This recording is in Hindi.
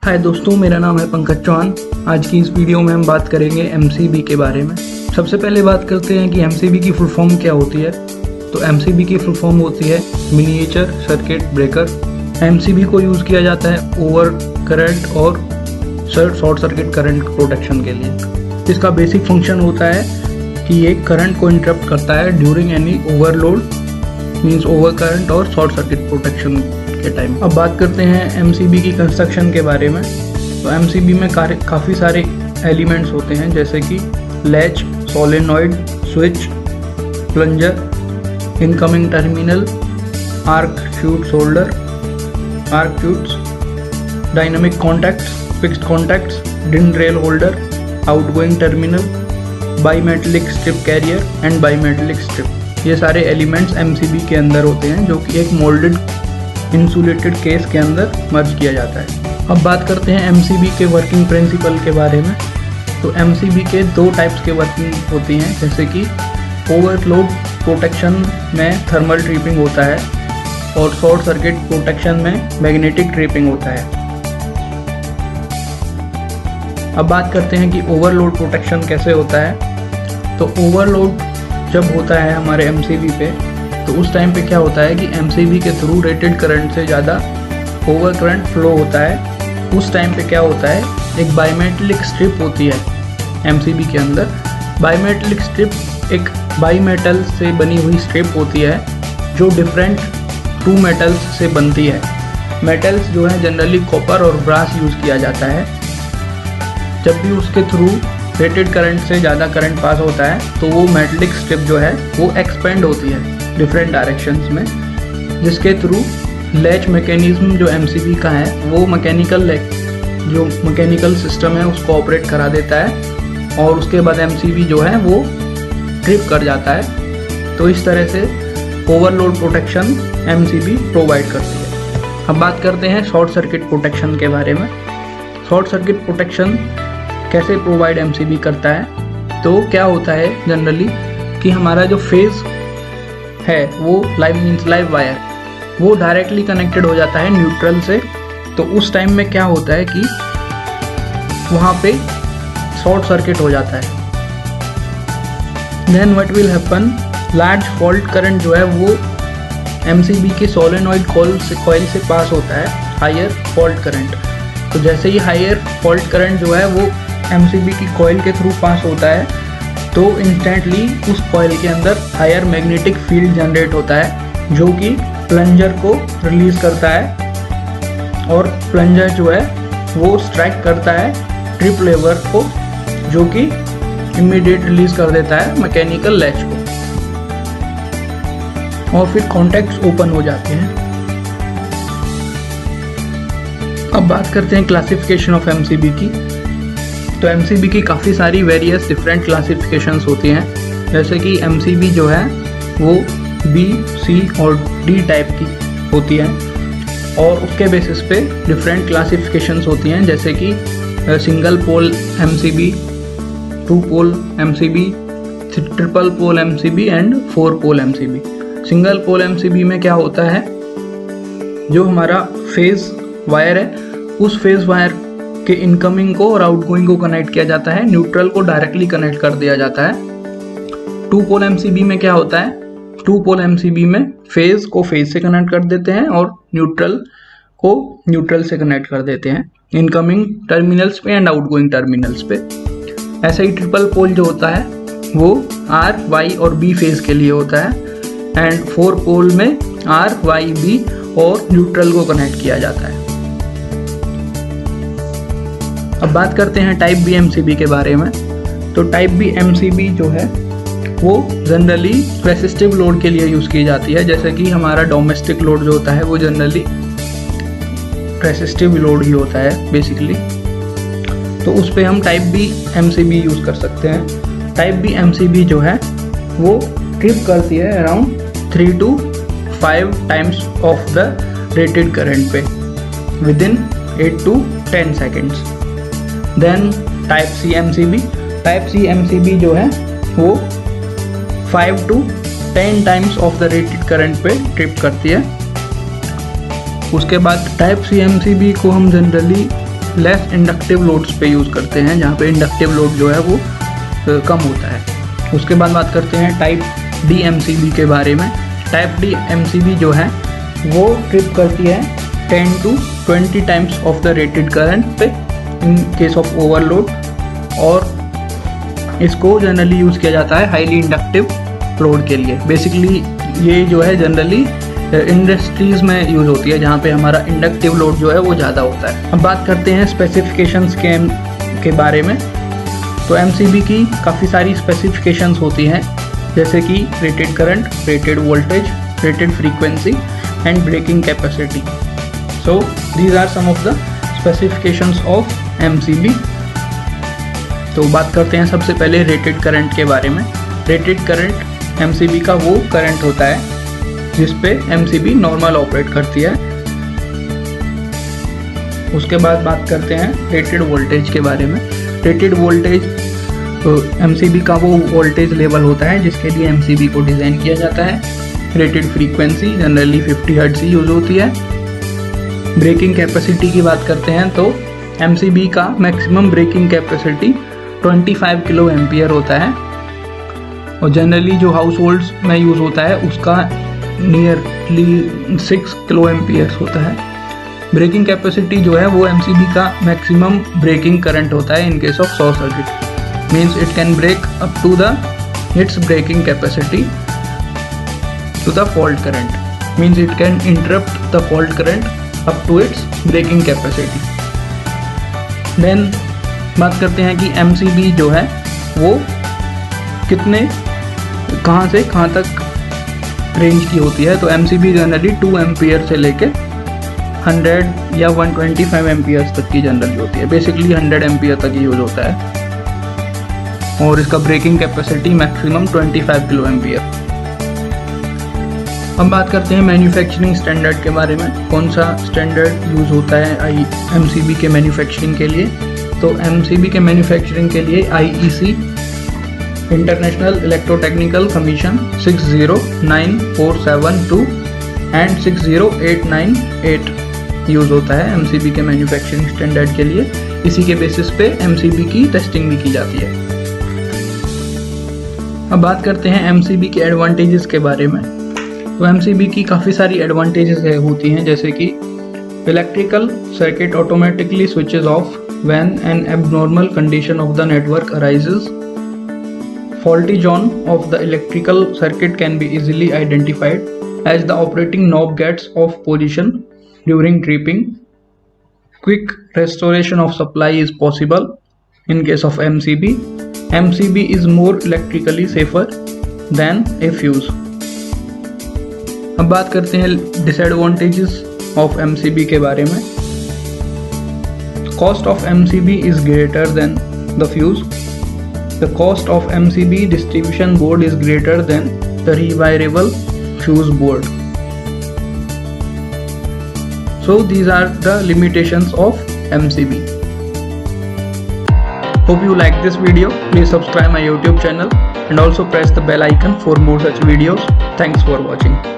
हाय दोस्तों, मेरा नाम है पंकज चौहान। आज की इस वीडियो में हम बात करेंगे एमसीबी के बारे में। सबसे पहले बात करते हैं कि एमसीबी की फुल फॉर्म क्या होती है। तो एमसीबी की फुल फॉर्म होती है मिनिएचर सर्किट ब्रेकर। एमसीबी को यूज़ किया जाता है ओवर करंट और शॉर्ट सर्किट करंट प्रोटेक्शन के लिए। इसका बेसिक फंक्शन होता है कि ये करंट को इंटरप्ट करता है during any overload, means over current और शॉर्ट सर्किट प्रोटेक्शन के टाइम। अब बात करते हैं एमसीबी की कंस्ट्रक्शन के बारे में। तो एमसीबी में काफ़ी सारे एलिमेंट्स होते हैं, जैसे कि latch, solenoid, switch, plunger, incoming terminal, arc chutes holder, arc chutes, dynamic contacts, fixed contacts, DIN rail holder, outgoing terminal, bimetallic strip carrier and bimetallic strip. ये सारे एलिमेंट्स एमसीबी के अंदर होते हैं, जो कि एक मोल्डेड इंसुलेटेड केस के अंदर मर्ज किया जाता है। अब बात करते हैं एमसीबी के वर्किंग प्रिंसिपल के बारे में। तो एमसीबी के दो टाइप्स के वर्किंग होती हैं, जैसे कि ओवरलोड प्रोटेक्शन में थर्मल ट्रिपिंग होता है और शॉर्ट सर्किट प्रोटेक्शन में मैग्नेटिक ट्रिपिंग होता है। अब बात करते हैं कि ओवरलोड प्रोटेक्शन कैसे होता है। तो ओवरलोड जब होता है हमारे एमसीबी पे, तो उस टाइम पे क्या होता है कि एमसीबी के थ्रू रेटेड करंट से ज़्यादा ओवर करंट फ्लो होता है। उस टाइम पे क्या होता है, एक बाईमेटलिक स्ट्रिप होती है एमसीबी के अंदर। बाईमेटलिक स्ट्रिप एक बाई मेटल से बनी हुई स्ट्रिप होती है, जो डिफरेंट टू मेटल्स से बनती है। मेटल्स जो है जनरली कॉपर और ब्रास यूज़ किया जाता है। जब भी उसके थ्रू रेटेड करंट से ज़्यादा करंट पास होता है, तो वो मेटलिक स्ट्रिप जो है वो एक्सपेंड होती है डिफरेंट डायरेक्शंस में, जिसके थ्रू लैच मैकेनिज्म जो एमसीबी का है वो मैकेनिकल सिस्टम है उसको ऑपरेट करा देता है, और उसके बाद एमसीबी जो है वो ट्रिप कर जाता है। तो इस तरह से ओवरलोड प्रोटेक्शन एमसीबी प्रोवाइड करती है। अब बात करते हैं शॉर्ट सर्किट प्रोटेक्शन के बारे में। शॉर्ट सर्किट प्रोटेक्शन कैसे प्रोवाइड एमसीबी करता है। तो क्या होता है जनरली कि हमारा जो फेज है वो लाइव वायर वो डायरेक्टली कनेक्टेड हो जाता है न्यूट्रल से। तो उस टाइम में क्या होता है कि वहाँ पे शॉर्ट सर्किट हो जाता है। Then what will happen, large fault current जो है वो एमसीबी के सोलेनॉइड कॉइल से पास होता है, हायर फॉल्ट करंट। तो जैसे ही हायर फॉल्ट करंट जो है वो एमसीबी की कॉइल के थ्रू पास होता है, तो इंस्टेंटली उस कॉइल के अंदर हायर मैग्नेटिक फील्ड जनरेट होता है, जो कि प्लंजर को रिलीज करता है, और प्लंजर जो है वो स्ट्राइक करता है ट्रिप लेवर को, जो कि इमीडिएट रिलीज कर देता है मैकेनिकल लैच को, और फिर कॉन्टैक्ट्स ओपन हो जाते हैं। अब बात करते हैं क्लासिफिकेशन ऑफ एमसीबी की। तो एमसीबी की काफ़ी सारी वेरियस डिफरेंट क्लासिफिकेशंस होती हैं, जैसे कि एमसीबी जो है वो बी, सी और डी टाइप की होती है, और उसके बेसिस पे डिफरेंट क्लासिफिकेशंस होती हैं, जैसे कि single pole MCB, two pole MCB, triple pole MCB and four pole MCB. Single pole MCB में क्या होता है, जो हमारा फेज वायर है उस फेज वायर के इनकमिंग को और आउटगोइंग को कनेक्ट किया जाता है, न्यूट्रल को डायरेक्टली कनेक्ट कर दिया जाता है। टू पोल एमसीबी में क्या होता है, टू पोल एमसीबी में फेज को फेज से कनेक्ट कर देते हैं और न्यूट्रल को न्यूट्रल से कनेक्ट कर देते हैं, इनकमिंग टर्मिनल्स पे एंड आउटगोइंग टर्मिनल्स पे। ऐसे ही ट्रिपल पोल जो होता है वो आर, वाई और बी फेज के लिए होता है, एंड फोर पोल में आर, वाई, बी और न्यूट्रल को कनेक्ट किया जाता है। अब बात करते हैं टाइप बी एमसीबी के बारे में। तो टाइप बी एमसीबी जो है वो जनरली रेसिस्टिव लोड के लिए यूज़ की जाती है, जैसे कि हमारा डोमेस्टिक लोड जो होता है वो जनरली रेसिस्टिव लोड ही होता है बेसिकली। तो उस पर हम टाइप बी एमसीबी यूज़ कर सकते हैं। टाइप बी एमसीबी जो है वो ट्रिप करती है around 3 to 5 times of the rated current पे within 8 to 10 seconds. Then type C MCB, type C MCB जो है वो 5 to 10 times of the rated current पे ट्रिप करती है। उसके बाद टाइप सी एमसीबी को हम जनरली लेस इंडक्टिव लोड्स पे यूज़ करते हैं, जहाँ पे इंडक्टिव लोड जो है वो कम होता है। उसके बाद बात करते हैं टाइप डी MCB के बारे में। टाइप डी MCB जो है वो ट्रिप करती है 10 to 20 times of the rated current पे इन केस ऑफ ओवरलोड, और इसको जनरली यूज़ किया जाता है हाईली इंडक्टिव लोड के लिए। बेसिकली ये जो है जनरली इंडस्ट्रीज़ में यूज़ होती है, जहाँ पे हमारा इंडक्टिव लोड जो है वो ज़्यादा होता है। अब बात करते हैं स्पेसिफिकेशंस के बारे में। तो MCB की काफ़ी सारी स्पेसिफिकेशंस होती हैं, जैसे कि rated current, rated voltage, rated frequency and breaking capacity. So these are some of the specifications of MCB। तो बात करते हैं सबसे पहले रेटेड करंट के बारे में। रेटेड करंट MCB का वो करंट होता है जिस पे MCB नॉर्मल ऑपरेट करती है। उसके बाद बात करते हैं रेटेड वोल्टेज के बारे में। रेटेड वोल्टेज MCB का वो वोल्टेज लेवल होता है जिसके लिए MCB को डिज़ाइन किया जाता है। रेटेड फ्रीक्वेंसी जनरली 50 हर्ट्ज ही यूज़ होती है। ब्रेकिंग कैपेसिटी की बात करते हैं तो MCB का maximum breaking capacity 25 kilo ampere होता है, और जनरली जो हाउस होल्ड्स में यूज़ होता है उसका नियरली 6 किलो एम्पियर्स होता है। ब्रेकिंग कैपेसिटी जो है वो MCB का मैक्सिमम ब्रेकिंग करंट होता है in case of short circuit. Means it can break up to the its breaking capacity to the fault current. Means it can interrupt the fault current up to its breaking capacity. Then बात करते हैं कि MCB जो है वो कहाँ से कहाँ तक रेंज की होती है। तो MCB जनरली 2 एम्पियर से लेके 100 या 125 एम्पियर्स तक की जनरली होती है। बेसिकली 100 एम्पियर तक यूज होता है, और इसका breaking capacity maximum 25 kilo ampere. अब बात करते हैं मैन्युफैक्चरिंग स्टैंडर्ड के बारे में। कौन सा स्टैंडर्ड यूज़ होता है MCB के मैन्युफैक्चरिंग के लिए। तो MCB के मैन्युफैक्चरिंग के लिए IEC international electrotechnical commission 609472 and 60898 use होता है MCB के मैन्युफैक्चरिंग स्टैंडर्ड के लिए। इसी के बेसिस पे MCB की टेस्टिंग भी की जाती है। अब बात करते हैं MCB के एडवांटेजेस के बारे में। तो MCB की काफ़ी सारी एडवांटेजेस होती हैं, जैसे कि electrical circuit automatically switches of when an abnormal condition of the network arises. Faulty zone of the electrical circuit can be easily identified as the operating knob gets off position during tripping. Quick restoration of supply is possible in case of MCB. MCB is more electrically safer than a fuse. अब बात करते हैं disadvantages of MCB के बारे में। Cost of MCB is greater than the fuse. The cost of MCB distribution board is greater than the rewirable fuse board. So these are the limitations of MCB. Hope you like this video. Please subscribe my YouTube channel and also press the bell icon for more such videos. Thanks for watching.